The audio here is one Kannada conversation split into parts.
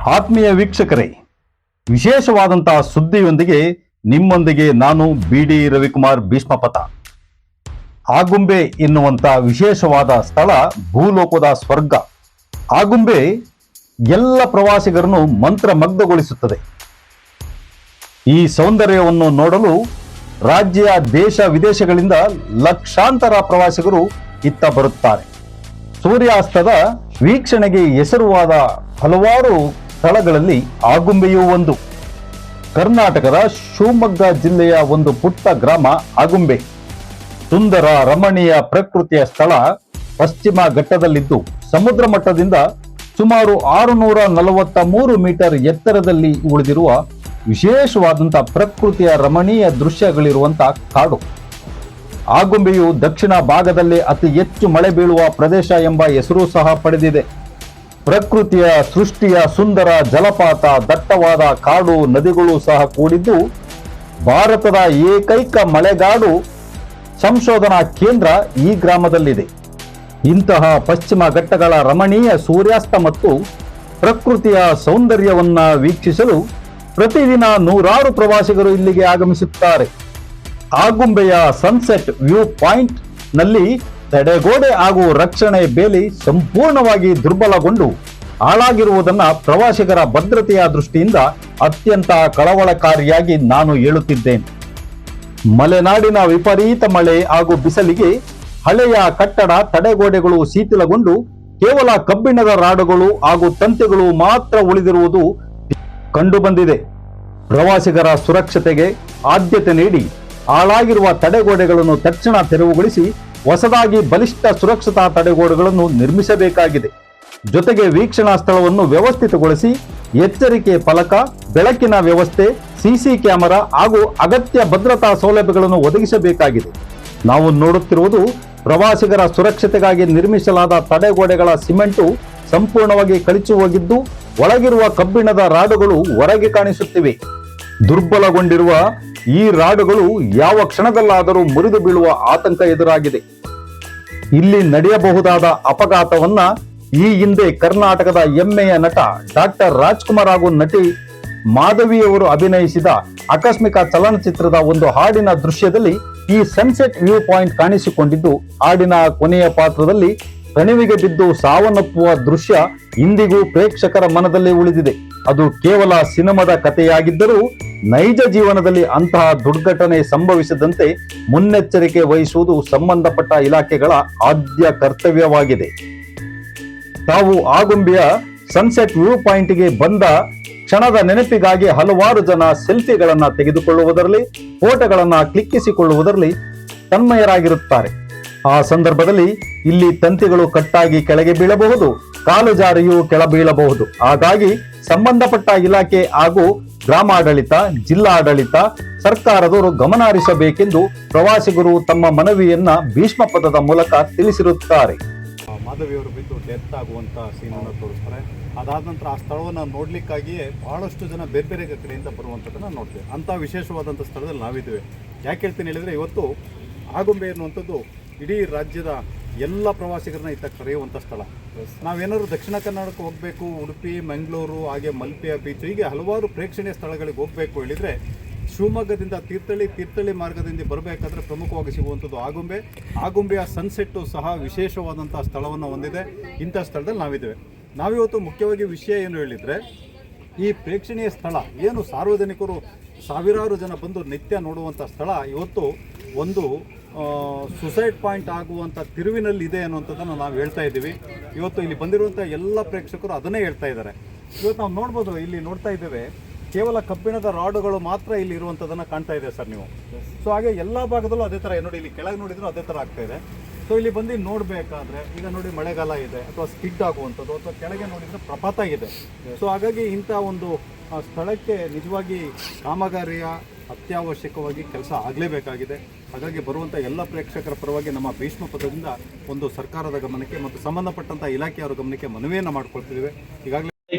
ಆತ್ಮೀಯ ವೀಕ್ಷಕರೇ, ವಿಶೇಷವಾದಂತಹ ಸುದ್ದಿಯೊಂದಿಗೆ ನಿಮ್ಮೊಂದಿಗೆ ನಾನು ಬಿಡಿ ರವಿಕುಮಾರ್ ಭೀಷ್ಮಪತ. ಆಗುಂಬೆ ಎನ್ನುವಂತ ವಿಶೇಷವಾದ ಸ್ಥಳ ಭೂಲೋಕದ ಸ್ವರ್ಗ. ಆಗುಂಬೆ ಎಲ್ಲ ಪ್ರವಾಸಿಗರನ್ನು ಮಂತ್ರಮಗ್ಧಗೊಳಿಸುತ್ತದೆ. ಈ ಸೌಂದರ್ಯವನ್ನು ನೋಡಲು ರಾಜ್ಯ ದೇಶ ವಿದೇಶಗಳಿಂದ ಲಕ್ಷಾಂತರ ಪ್ರವಾಸಿಗರು ಇತ್ತ ಬರುತ್ತಾರೆ. ಸೂರ್ಯಾಸ್ತದ ವೀಕ್ಷಣೆಗೆ ಹೆಸರುವಾದ ಹಲವಾರು ಸ್ಥಳಗಳಲ್ಲಿ ಆಗುಂಬೆಯೂ ಒಂದು. ಕರ್ನಾಟಕದ ಶಿವಮೊಗ್ಗ ಜಿಲ್ಲೆಯ ಒಂದು ಪುಟ್ಟ ಗ್ರಾಮ ಆಗುಂಬೆ. ಸುಂದರ ರಮಣೀಯ ಪ್ರಕೃತಿಯ ಸ್ಥಳ ಪಶ್ಚಿಮ ಘಟ್ಟದಲ್ಲಿದ್ದು ಸಮುದ್ರ ಮಟ್ಟದಿಂದ ಸುಮಾರು 643 ಮೀಟರ್ ಎತ್ತರದಲ್ಲಿ ಉಳಿದಿರುವ ವಿಶೇಷವಾದಂತಹ ಪ್ರಕೃತಿಯ ರಮಣೀಯ ದೃಶ್ಯಗಳಿರುವಂತಹ ಕಾಡು. ಆಗುಂಬೆಯು ದಕ್ಷಿಣ ಭಾಗದಲ್ಲಿ ಅತಿ ಹೆಚ್ಚು ಮಳೆ ಬೀಳುವ ಪ್ರದೇಶ ಎಂಬ ಹೆಸರು ಸಹ ಪಡೆದಿದೆ. ಪ್ರಕೃತಿಯ ಸೃಷ್ಟಿಯ ಸುಂದರ ಜಲಪಾತ, ದಟ್ಟವಾದ ಕಾಡು, ನದಿಗಳು ಸಹ ಕೂಡಿದ್ದು ಭಾರತದ ಏಕೈಕ ಮಳೆಗಾಡು ಸಂಶೋಧನಾ ಕೇಂದ್ರ ಈ ಗ್ರಾಮದಲ್ಲಿದೆ. ಇಂತಹ ಪಶ್ಚಿಮ ಘಟ್ಟಗಳ ರಮಣೀಯ ಸೂರ್ಯಾಸ್ತ ಮತ್ತು ಪ್ರಕೃತಿಯ ಸೌಂದರ್ಯವನ್ನ ವೀಕ್ಷಿಸಲು ಪ್ರತಿದಿನ ನೂರಾರು ಪ್ರವಾಸಿಗರು ಇಲ್ಲಿಗೆ ಆಗಮಿಸುತ್ತಾರೆ. ಆಗುಂಬೆಯ ಸನ್ಸೆಟ್ ವ್ಯೂ ಪಾಯಿಂಟ್ ನಲ್ಲಿ ತಡೆಗೋಡೆ ಹಾಗೂ ರಕ್ಷಣೆ ಬೇಲಿ ಸಂಪೂರ್ಣವಾಗಿ ದುರ್ಬಲಗೊಂಡು ಹಾಳಾಗಿರುವುದನ್ನು ಪ್ರವಾಸಿಗರ ಭದ್ರತೆಯ ದೃಷ್ಟಿಯಿಂದ ಅತ್ಯಂತ ಕಳವಳಕಾರಿಯಾಗಿ ನಾನು ಹೇಳುತ್ತಿದ್ದೇನೆ. ಮಲೆನಾಡಿನ ವಿಪರೀತ ಮಳೆ ಹಾಗೂ ಬಿಸಿಲಿಗೆ ಹಳೆಯ ಕಟ್ಟಡ ತಡೆಗೋಡೆಗಳು ಶಿಥಿಲಗೊಂಡು ಕೇವಲ ಕಬ್ಬಿಣದ ರಾಡುಗಳು ಹಾಗೂ ತಂತಿಗಳು ಮಾತ್ರ ಉಳಿದಿರುವುದು ಕಂಡುಬಂದಿದೆ. ಪ್ರವಾಸಿಗರ ಸುರಕ್ಷತೆಗೆ ಆದ್ಯತೆ ನೀಡಿ ಹಾಳಾಗಿರುವ ತಡೆಗೋಡೆಗಳನ್ನು ತಕ್ಷಣ ತೆರವುಗೊಳಿಸಿ ಹೊಸದಾಗಿ ಬಲಿಷ್ಠ ಸುರಕ್ಷತಾ ತಡೆಗೋಡೆಗಳನ್ನು ನಿರ್ಮಿಸಬೇಕಾಗಿದೆ. ಜೊತೆಗೆ ವೀಕ್ಷಣಾ ಸ್ಥಳವನ್ನು ವ್ಯವಸ್ಥಿತಗೊಳಿಸಿ ಎಚ್ಚರಿಕೆ ಫಲಕ, ಬೆಳಕಿನ ವ್ಯವಸ್ಥೆ, ಸಿಸಿ ಕ್ಯಾಮೆರಾ ಹಾಗೂ ಅಗತ್ಯ ಭದ್ರತಾ ಸೌಲಭ್ಯಗಳನ್ನು ಒದಗಿಸಬೇಕಾಗಿದೆ. ನಾವು ನೋಡುತ್ತಿರುವುದು ಪ್ರವಾಸಿಗರ ಸುರಕ್ಷತೆಗಾಗಿ ನಿರ್ಮಿಸಲಾದ ತಡೆಗೋಡೆಗಳ ಸಿಮೆಂಟು ಸಂಪೂರ್ಣವಾಗಿ ಕಳಚಿ ಹೋಗಿದ್ದು ಒಳಗಿರುವ ಕಬ್ಬಿಣದ ರಾಡುಗಳು ಹೊರಗೆ ಕಾಣಿಸುತ್ತಿವೆ. ದುರ್ಬಲಗೊಂಡಿರುವ ಈ ರಾಡುಗಳು ಯಾವ ಕ್ಷಣದಲ್ಲಾದರೂ ಮುರಿದು ಬೀಳುವ ಆತಂಕ ಎದುರಾಗಿದೆ. ಇಲ್ಲಿ ನಡೆಯಬಹುದಾದ ಅಪಘಾತವನ್ನ ಈ ಹಿಂದೆ ಕರ್ನಾಟಕದ ಹೆಮ್ಮೆಯ ನಟ ಡಾಕ್ಟರ್ ರಾಜ್ಕುಮಾರ್ ಹಾಗೂ ನಟಿ ಮಾಧವಿಯವರು ಅಭಿನಯಿಸಿದ ಆಕಸ್ಮಿಕ ಚಲನಚಿತ್ರದ ಒಂದು ಹಾಡಿನ ದೃಶ್ಯದಲ್ಲಿ ಈ ಸನ್ಸೆಟ್ ವ್ಯೂ ಪಾಯಿಂಟ್ ಕಾಣಿಸಿಕೊಂಡಿದ್ದು, ಹಾಡಿನ ಕೊನೆಯ ಪಾತ್ರದಲ್ಲಿ ಕಣಿವೆಗೆ ಬಿದ್ದು ಸಾವನ್ನಪ್ಪುವ ದೃಶ್ಯ ಇಂದಿಗೂ ಪ್ರೇಕ್ಷಕರ ಮನದಲ್ಲಿ ಉಳಿದಿದೆ. ಅದು ಕೇವಲ ಸಿನಿಮಾದ ಕಥೆಯಾಗಿದ್ದರೂ ನೈಜ ಜೀವನದಲ್ಲಿ ಅಂತಹ ದುರ್ಘಟನೆ ಸಂಭವಿಸದಂತೆ ಮುನ್ನೆಚ್ಚರಿಕೆ ವಹಿಸುವುದು ಸಂಬಂಧಪಟ್ಟ ಇಲಾಖೆಗಳ ಆದ್ಯ ಕರ್ತವ್ಯವಾಗಿದೆ. ತಾವು ಆಗುಂಬೆಯ ಸನ್ಸೆಟ್ ವ್ಯೂ ಪಾಯಿಂಟ್ಗೆ ಬಂದ ಕ್ಷಣದ ನೆನಪಿಗಾಗಿ ಹಲವಾರು ಜನ ಸೆಲ್ಫಿಗಳನ್ನ ತೆಗೆದುಕೊಳ್ಳುವುದರಲ್ಲಿ, ಫೋಟೋಗಳನ್ನ ಕ್ಲಿಕ್ಕಿಸಿಕೊಳ್ಳುವುದರಲ್ಲಿ ತನ್ಮಯರಾಗಿರುತ್ತಾರೆ. ಆ ಸಂದರ್ಭದಲ್ಲಿ ಇಲ್ಲಿ ತಂತಿಗಳು ಕಟ್ಟಾಗಿ ಕೆಳಗೆ ಬೀಳಬಹುದು, ಕಾಲು ಜಾರಿಯೂ ಕೆಳ ಬೀಳಬಹುದು. ಹಾಗಾಗಿ ಸಂಬಂಧಪಟ್ಟ ಇಲಾಖೆ ಹಾಗೂ ಗ್ರಾಮಾಡಳಿತ, ಜಿಲ್ಲಾಡಳಿತ, ಸರ್ಕಾರದವರು ಗಮನ ಹರಿಸಬೇಕೆಂದು ಪ್ರವಾಸಿಗರು ತಮ್ಮ ಮನವಿಯನ್ನ ಭೀಷ್ಮಪದದ ಮೂಲಕ ತಿಳಿಸಿರುತ್ತಾರೆ. ಮಾಧವಿಯವರು ಬಿದ್ದು ಡೆತ್ ಆಗುವಂಥ ಸೀನನ್ನು ತೋರಿಸ್ತಾರೆ. ಅದಾದ ನಂತರ ಆ ಸ್ಥಳವನ್ನು ನೋಡಲಿಕ್ಕಾಗಿಯೇ ಬಹಳಷ್ಟು ಜನ ಬೇರೆ ಬೇರೆ ಕಡೆಯಿಂದ ಬರುವಂಥದ್ದನ್ನು ನೋಡ್ತೇವೆ. ಅಂಥ ವಿಶೇಷವಾದಂಥ ಸ್ಥಳದಲ್ಲಿ ನಾವಿದ್ದೇವೆ. ಯಾಕೆ ಹೇಳ್ತೀನಿ ಹೇಳಿದರೆ, ಇವತ್ತು ಆಗುಂಬೆ ಎನ್ನುವಂಥದ್ದು ಇಡೀ ರಾಜ್ಯದ ಎಲ್ಲ ಪ್ರವಾಸಿಗರನ್ನ ಇತ್ತ ಕರೆಯುವಂಥ ಸ್ಥಳ. ನಾವೇನಾದ್ರು ದಕ್ಷಿಣ ಕನ್ನಡಕ್ಕೆ ಹೋಗಬೇಕು, ಉಡುಪಿ, ಮಂಗಳೂರು, ಹಾಗೆ ಮಲ್ಪೆಯ ಬೀಚ್, ಹೀಗೆ ಹಲವಾರು ಪ್ರೇಕ್ಷಣೀಯ ಸ್ಥಳಗಳಿಗೆ ಹೋಗಬೇಕು ಹೇಳಿದರೆ ಶಿವಮೊಗ್ಗದಿಂದ ತೀರ್ಥಹಳ್ಳಿ ಮಾರ್ಗದಿಂದ ಬರಬೇಕಾದ್ರೆ ಪ್ರಮುಖವಾಗಿ ಸಿಗುವಂಥದ್ದು ಆಗುಂಬೆ. ಆಗುಂಬೆಯ ಸನ್ಸೆಟ್ಟು ಸಹ ವಿಶೇಷವಾದಂಥ ಸ್ಥಳವನ್ನು ಹೊಂದಿದೆ. ಇಂಥ ಸ್ಥಳದಲ್ಲಿ ನಾವಿದ್ದೇವೆ. ನಾವಿವತ್ತು ಮುಖ್ಯವಾಗಿ ವಿಷಯ ಏನು ಹೇಳಿದರೆ, ಈ ಪ್ರೇಕ್ಷಣೀಯ ಸ್ಥಳ ಏನು ಸಾರ್ವಜನಿಕರು ಸಾವಿರಾರು ಜನ ಬಂದು ನಿತ್ಯ ನೋಡುವಂಥ ಸ್ಥಳ ಇವತ್ತು ಒಂದು ಸುಸೈಡ್ ಪಾಯಿಂಟ್ ಆಗುವಂಥ ತಿರುವಿನಲ್ಲಿ ಇದೆ ಅನ್ನುವಂಥದ್ದನ್ನು ನಾವು ಹೇಳ್ತಾ ಇದ್ದೀವಿ. ಇವತ್ತು ಇಲ್ಲಿ ಬಂದಿರುವಂಥ ಎಲ್ಲ ಪ್ರೇಕ್ಷಕರು ಅದನ್ನೇ ಹೇಳ್ತಾ ಇದ್ದಾರೆ. ಇವತ್ತು ನಾವು ನೋಡ್ಬೋದು, ಇಲ್ಲಿ ನೋಡ್ತಾ ಇದ್ದೇವೆ ಕೇವಲ ಕಬ್ಬಿಣದ ರಾಡುಗಳು ಮಾತ್ರ ಇಲ್ಲಿ ಇರುವಂಥದ್ದನ್ನು ಕಾಣ್ತಾ ಇದೆ ಸರ್ ನೀವು. ಸೊ ಹಾಗೆ ಎಲ್ಲ ಭಾಗದಲ್ಲೂ ಅದೇ ಥರ ನೋಡಿ, ಇಲ್ಲಿ ಕೆಳಗೆ ನೋಡಿದ್ರು ಅದೇ ಥರ ಆಗ್ತಾ ಇದೆ. ಸೊ ಇಲ್ಲಿ ಬಂದು ನೋಡಬೇಕಾದ್ರೆ ಈಗ ನೋಡಿ ಮಳೆಗಾಲ ಇದೆ ಅಥವಾ ಸ್ಕಿಡ್ ಆಗುವಂಥದ್ದು, ಅಥವಾ ಕೆಳಗೆ ನೋಡಿದರೆ ಪ್ರಪಾತ ಇದೆ. ಸೊ ಹಾಗಾಗಿ ಇಂಥ ಒಂದು ಸ್ಥಳಕ್ಕೆ ನಿಜವಾಗಿ ಕಾಮಗಾರಿಯ ಅತ್ಯವಶ್ಯಕವಾಗಿ ಕೆಲಸ ಆಗಲೇಬೇಕಾಗಿದೆ. ಹಾಗಾಗಿ ಬರುವಂಥ ಎಲ್ಲ ಪ್ರೇಕ್ಷಕರ ಪರವಾಗಿ ನಮ್ಮ ಭೀಷ್ಮ ಪದದಿಂದ ಒಂದು ಸರ್ಕಾರದ ಗಮನಕ್ಕೆ ಮತ್ತು ಸಂಬಂಧಪಟ್ಟಂಥ ಇಲಾಖೆಯವರ ಗಮನಕ್ಕೆ ಮನವಿಯನ್ನು ಮಾಡ್ಕೊಳ್ತಿದ್ದೇವೆ. ಈಗಾಗಲೇ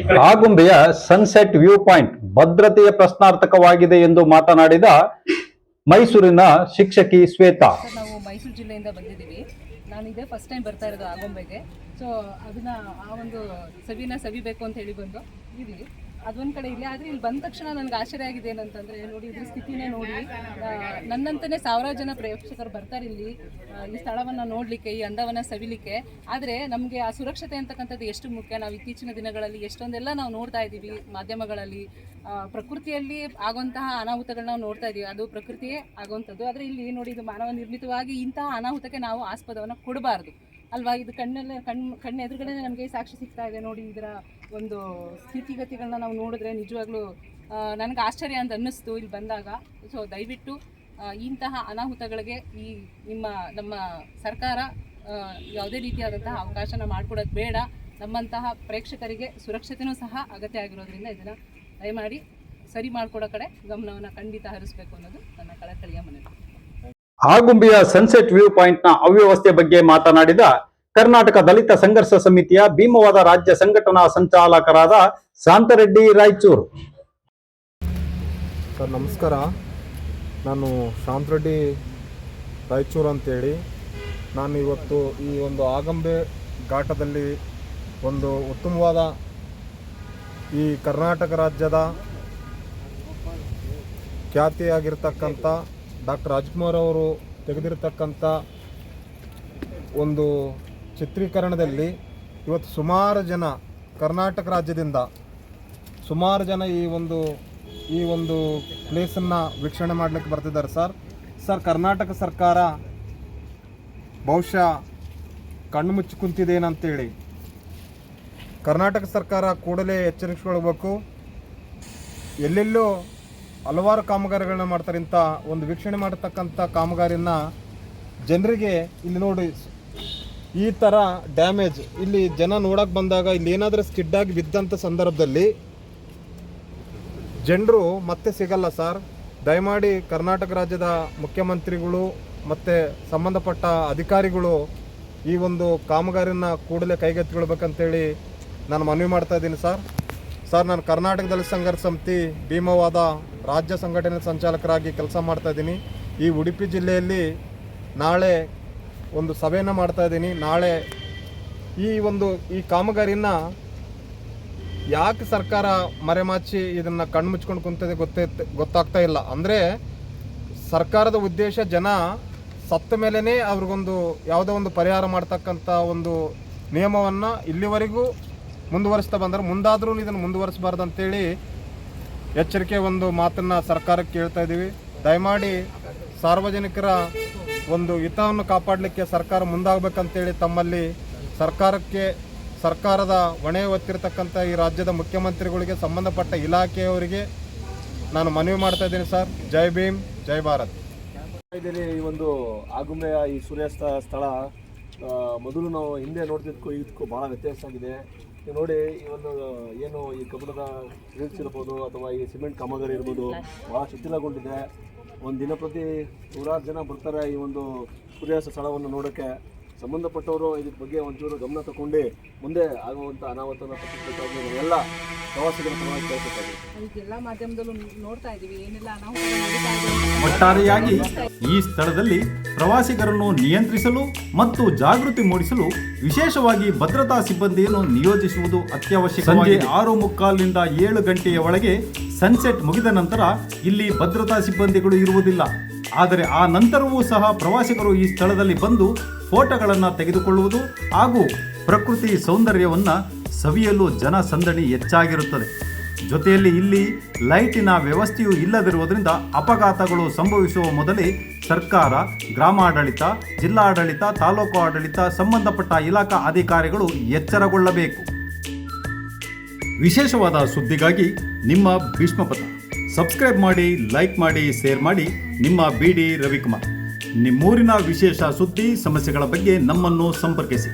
ಆಗುಂಬೆಯ ಸನ್ಸೆಟ್ ವ್ಯೂ ಪಾಯಿಂಟ್ ಭದ್ರತೆಯ ಪ್ರಶ್ನಾರ್ಥಕವಾಗಿದೆ ಎಂದು ಮಾತನಾಡಿದ ಮೈಸೂರಿನ ಶಿಕ್ಷಕಿ ಶ್ವೇತಾ. ನಾವು ಮೈಸೂರು ಜಿಲ್ಲೆಯಿಂದ ಬಂದಿದ್ದೀವಿ. ನಾನು ಇದೇ ಫಸ್ಟ್ ಟೈಮ್ ಬರ್ತಾ ಇರೋದು ಆಗುಂಬೆಗೆ. ಸೊ ಸೊ ಅದನ್ನ ಆ ಒಂದು ಸವಿನ ಸವಿಬೇಕು ಅಂತ ಹೇಳಿ ಬಂದು ಇರಲಿ ಅದೊಂದು ಕಡೆ ಇಲ್ಲಿ. ಆದರೆ ಇಲ್ಲಿ ಬಂದ ತಕ್ಷಣ ನನಗೆ ಆಶ್ಚರ್ಯ ಆಗಿದೆ ಏನಂತಂದರೆ, ನೋಡಿ ಇದ್ರ ಸ್ಥಿತಿನೇ ನೋಡಿ, ನನ್ನಂತಲೇ ಸಾವಿರಾರು ಜನ ಪ್ರೇಕ್ಷಕರು ಬರ್ತಾರೆ ಇಲ್ಲಿ ಈ ಸ್ಥಳವನ್ನು ನೋಡಲಿಕ್ಕೆ, ಈ ಅಂದವನ್ನು ಸವಿಲಿಕ್ಕೆ. ಆದರೆ ನಮಗೆ ಆ ಸುರಕ್ಷತೆ ಅಂತಕ್ಕಂಥದ್ದು ಎಷ್ಟು ಮುಖ್ಯ. ನಾವು ಇತ್ತೀಚಿನ ದಿನಗಳಲ್ಲಿ ಎಷ್ಟೊಂದೆಲ್ಲ ನಾವು ನೋಡ್ತಾ ಇದ್ದೀವಿ ಮಾಧ್ಯಮಗಳಲ್ಲಿ, ಪ್ರಕೃತಿಯಲ್ಲಿ ಆಗುವಂತಹ ಅನಾಹುತಗಳನ್ನ ನಾವು ನೋಡ್ತಾ ಇದ್ದೀವಿ, ಅದು ಪ್ರಕೃತಿಯೇ ಆಗುವಂಥದ್ದು. ಆದರೆ ಇಲ್ಲಿ ನೋಡಿ, ಇದು ಮಾನವ ನಿರ್ಮಿತವಾಗಿ ಇಂತಹ ಅನಾಹುತಕ್ಕೆ ನಾವು ಆಸ್ಪದವನ್ನು ಕೊಡಬಾರ್ದು ಅಲ್ವಾ. ಇದು ಕಣ್ಣು ಎದುರುಗಡೆ ನಮಗೆ ಸಾಕ್ಷಿ ಸಿಗ್ತಾ ಇದೆ ನೋಡಿ. ಇದರ ಒಂದು ಸ್ಥಿತಿಗತಿಗಳನ್ನ ನಾವು ನೋಡಿದ್ರೆ ನಿಜವಾಗ್ಲೂ ನನಗೆ ಆಶ್ಚರ್ಯ ಅಂತ ಅನ್ನಿಸ್ತು ಇಲ್ಲಿ ಬಂದಾಗ. ಸೊ ದಯವಿಟ್ಟು ಇಂತಹ ಅನಾಹುತಗಳಿಗೆ ನಮ್ಮ ಸರ್ಕಾರ ಯಾವುದೇ ರೀತಿಯಾದಂತಹ ಅವಕಾಶನ ಮಾಡಿಕೊಡೋದು ಬೇಡ. ನಮ್ಮಂತಹ ಪ್ರೇಕ್ಷಕರಿಗೆ ಸುರಕ್ಷತೆಯೂ ಸಹ ಅಗತ್ಯ ಆಗಿರೋದ್ರಿಂದ ಇದನ್ನು ದಯಮಾಡಿ ಸರಿ ಮಾಡಿಕೊಡೋ ಕಡೆ ಗಮನವನ್ನು ಖಂಡಿತ ಹರಿಸಬೇಕು ಅನ್ನೋದು ನನ್ನ ಕಳಕಳಿಯ ಮನವಿ. ಆಗುಂಬೆಯ ಸನ್ಸೆಟ್ ವ್ಯೂ ಪಾಯಿಂಟ್ನ ಅವ್ಯವಸ್ಥೆ ಬಗ್ಗೆ ಮಾತನಾಡಿದ ಕರ್ನಾಟಕ ದಲಿತ ಸಂಘರ್ಷ ಸಮಿತಿಯ ಭೀಮವಾದ ರಾಜ್ಯ ಸಂಘಟನಾ ಸಂಚಾಲಕರಾದ ಶಾಂತರೆಡ್ಡಿ ರಾಯಚೂರು. ಸರ್ ನಮಸ್ಕಾರ, ನಾನು ಶಾಂತರೆಡ್ಡಿ ರಾಯಚೂರು ಅಂತೇಳಿ. ನಾನು ಇವತ್ತು ಈ ಒಂದು ಆಗುಂಬೆ ಘಾಟದಲ್ಲಿ ಒಂದು ಉತ್ತಮವಾದ ಈ ಕರ್ನಾಟಕ ರಾಜ್ಯದ ಖ್ಯಾತಿಯಾಗಿರ್ತಕ್ಕಂಥ ಡಾಕ್ಟರ್ ರಾಜ್ಕುಮಾರ್ ಅವರು ತೆಗೆದಿರ್ತಕ್ಕಂಥ ಒಂದು ಚಿತ್ರೀಕರಣದಲ್ಲಿ ಇವತ್ತು ಸುಮಾರು ಜನ ಕರ್ನಾಟಕ ರಾಜ್ಯದಿಂದ ಸುಮಾರು ಜನ ಈ ಒಂದು ಪ್ಲೇಸನ್ನು ವೀಕ್ಷಣೆ ಮಾಡಲಿಕ್ಕೆ ಬರ್ತಿದ್ದಾರೆ. ಸರ್ ಕರ್ನಾಟಕ ಸರ್ಕಾರ ಬಹುಶಃ ಕಣ್ಣು ಮುಚ್ಚಿ ಕುಂತಿದೇನಂತೇಳಿ ಕರ್ನಾಟಕ ಸರ್ಕಾರ ಕೂಡಲೇ ಎಚ್ಚರಿಸಿಕೊಳ್ಬೇಕು. ಎಲ್ಲೆಲ್ಲೋ ಹಲವಾರು ಕಾಮಗಾರಿಗಳನ್ನ ಮಾಡ್ತಾರೆ. ಇಂಥ ಒಂದು ವೀಕ್ಷಣೆ ಮಾಡತಕ್ಕಂಥ ಕಾಮಗಾರಿನ ಜನರಿಗೆ ಇಲ್ಲಿ ನೋಡಿ, ಈ ಥರ ಡ್ಯಾಮೇಜ್ ಇಲ್ಲಿ ಜನ ನೋಡೋಕೆ ಬಂದಾಗ ಇಲ್ಲಿ ಏನಾದರೂ ಸ್ಕಿಡ್ಡಾಗಿ ಬಿದ್ದಂಥ ಸಂದರ್ಭದಲ್ಲಿ ಜನರು ಮತ್ತೆ ಸಿಗಲ್ಲ. ಸರ್ ದಯಮಾಡಿ ಕರ್ನಾಟಕ ರಾಜ್ಯದ ಮುಖ್ಯಮಂತ್ರಿಗಳು ಮತ್ತು ಸಂಬಂಧಪಟ್ಟ ಅಧಿಕಾರಿಗಳು ಈ ಒಂದು ಕಾಮಗಾರಿನ ಕೂಡಲೇ ಕೈಗೆತ್ತಿಕೊಳ್ಬೇಕಂತೇಳಿ ನಾನು ಮನವಿ ಮಾಡ್ತಾ ಇದ್ದೀನಿ. ಸರ್ ನಾನು ಕರ್ನಾಟಕದಲ್ಲಿ ಸಂಘರ್ಷ ಸಮಿತಿ ಭೀಮವಾದ ರಾಜ್ಯ ಸಂಘಟನೆ ಸಂಚಾಲಕರಾಗಿ ಕೆಲಸ ಮಾಡ್ತಾ ಇದ್ದೀನಿ. ಈ ಉಡುಪಿ ಜಿಲ್ಲೆಯಲ್ಲಿ ನಾಳೆ ಒಂದು ಸಭೆಯನ್ನು ಮಾಡ್ತಾ ಇದ್ದೀನಿ. ನಾಳೆ ಈ ಕಾಮಗಾರಿನ ಯಾಕೆ ಸರ್ಕಾರ ಮರೆಮಾಚಿ ಇದನ್ನು ಕಣ್ಣು ಮುಚ್ಕೊಂಡು ಕುಂತಿದೆ ಗೊತ್ತಾಗ್ತಾ ಇಲ್ಲ. ಅಂದರೆ ಸರ್ಕಾರದ ಉದ್ದೇಶ ಜನ ಸತ್ತ ಮೇಲೇ ಅವ್ರಿಗೊಂದು ಯಾವುದೋ ಒಂದು ಪರಿಹಾರ ಮಾಡ್ತಕ್ಕಂಥ ಒಂದು ನಿಯಮವನ್ನು ಇಲ್ಲಿವರೆಗೂ ಮುಂದುವರಿಸ್ತಾ ಬಂದರೆ, ಮುಂದಾದರೂ ಇದನ್ನು ಮುಂದುವರಿಸಬಾರ್ದು ಅಂತೇಳಿ ಎಚ್ಚರಿಕೆ ಒಂದು ಮಾತನ್ನು ಸರ್ಕಾರಕ್ಕೆ ಕೇಳ್ತಾ ಇದ್ದೀವಿ. ದಯಮಾಡಿ ಸಾರ್ವಜನಿಕರ ಒಂದು ಹಿತವನ್ನು ಕಾಪಾಡಲಿಕ್ಕೆ ಸರ್ಕಾರ ಮುಂದಾಗಬೇಕಂತೇಳಿ ತಮ್ಮಲ್ಲಿ ಸರ್ಕಾರದ ಹೊಣೆ ಹೊತ್ತಿರತಕ್ಕಂಥ ಈ ರಾಜ್ಯದ ಮುಖ್ಯಮಂತ್ರಿಗಳಿಗೆ, ಸಂಬಂಧಪಟ್ಟ ಇಲಾಖೆಯವರಿಗೆ ನಾನು ಮನವಿ ಮಾಡ್ತಾ ಇದ್ದೀನಿ. ಸರ್ ಜೈ ಭೀಮ್, ಜೈ ಭಾರತ್. ಈ ಒಂದು ಆಗುಂಬೆಯ ಈ ಸೂರ್ಯಾಸ್ತ ಸ್ಥಳ ಮೊದಲು ನಾವು ಹಿಂದೆ ನೋಡ್ತಿದ್ದಕ್ಕೂ ಇದಕ್ಕೂ ಭಾಳ ವ್ಯತ್ಯಾಸ ಆಗಿದೆ. ನೀವು ನೋಡಿ, ಈ ಒಂದು ಏನು ಈ ಕಬ್ಬಣದ ರಿಲ್ಸ್ ಇರ್ಬೋದು ಅಥವಾ ಈ ಸಿಮೆಂಟ್ ಕಾಮಗಾರಿ ಇರ್ಬೋದು, ಭಾಳ ಶಿಥಿಲಗೊಂಡಿದೆ. ಒಂದು ದಿನಪ್ರತಿ ನೂರಾರು ಜನ ಬರ್ತಾರೆ ಈ ಒಂದು ಸೂರ್ಯಾಸ್ತ ಸ್ಥಳವನ್ನು ನೋಡೋಕ್ಕೆ. ಸಂಬಂಧಪಟ್ಟವರು ಇದ್ರ ಬಗ್ಗೆ ಒಂಚೂರು ಗಮನ ತಗೊಂಡು ಮುಂದೆ ಆಗುವಂಥ ಅನಾಹುತನ ತಪ್ಪಿಸಬೇಕಾಗಿ ಎಲ್ಲ ಪ್ರವಾಸಿಗರ ಪರವಾಗಿ ಕೇಳಬೇಕಾಗಿದೆ. ಎಲ್ಲ ಮಾಧ್ಯಮದಲ್ಲೂ ನೋಡ್ತಾ ಇದ್ದೀವಿ ಏನೆಲ್ಲ ಒಟ್ಟಾರೆಯಾಗಿ ಈ ಸ್ಥಳದಲ್ಲಿ ಪ್ರವಾಸಿಗರನ್ನು ನಿಯಂತ್ರಿಸಲು ಮತ್ತು ಜಾಗೃತಿ ಮೂಡಿಸಲು ವಿಶೇಷವಾಗಿ ಭದ್ರತಾ ಸಿಬ್ಬಂದಿಯನ್ನು ನಿಯೋಜಿಸುವುದು ಅತ್ಯವಶ್ಯಕ. ಸಂಜೆ 6:45 7 ಗಂಟೆಯ ಒಳಗೆ ಸನ್ಸೆಟ್ ಮುಗಿದ ನಂತರ ಇಲ್ಲಿ ಭದ್ರತಾ ಸಿಬ್ಬಂದಿಗಳು ಇರುವುದಿಲ್ಲ. ಆದರೆ ಆ ನಂತರವೂ ಸಹ ಪ್ರವಾಸಿಗರು ಈ ಸ್ಥಳದಲ್ಲಿ ಬಂದು ಫೋಟೋಗಳನ್ನು ತೆಗೆದುಕೊಳ್ಳುವುದು ಹಾಗೂ ಪ್ರಕೃತಿ ಸೌಂದರ್ಯವನ್ನು ಸವಿಯಲು ಜನ ಸಂದಣಿ ಹೆಚ್ಚಾಗಿರುತ್ತದೆ. ಜೊತೆಯಲ್ಲಿ ಇಲ್ಲಿ ಲೈಟಿನ ವ್ಯವಸ್ಥೆಯೂ ಇಲ್ಲದಿರುವುದರಿಂದ ಅಪಘಾತಗಳು ಸಂಭವಿಸುವ ಮೊದಲೇ ಸರ್ಕಾರ, ಗ್ರಾಮಾಡಳಿತ, ಜಿಲ್ಲಾಡಳಿತ, ತಾಲೂಕು ಆಡಳಿತ, ಸಂಬಂಧಪಟ್ಟ ಇಲಾಖಾ ಅಧಿಕಾರಿಗಳು ಎಚ್ಚರಗೊಳ್ಳಬೇಕು. ವಿಶೇಷವಾದ ಸುದ್ದಿಗಾಗಿ ನಿಮ್ಮ ಭೀಷ್ಮಪಥ ಸಬ್ಸ್ಕ್ರೈಬ್ ಮಾಡಿ, ಲೈಕ್ ಮಾಡಿ, ಶೇರ್ ಮಾಡಿ. ನಿಮ್ಮ BD ರವಿಕುಮಾರ್. ನಿಮ್ಮೂರಿನ ವಿಶೇಷ ಸುದ್ದಿ ಸಮಸ್ಯೆಗಳ ಬಗ್ಗೆ ನಮ್ಮನ್ನು ಸಂಪರ್ಕಿಸಿ.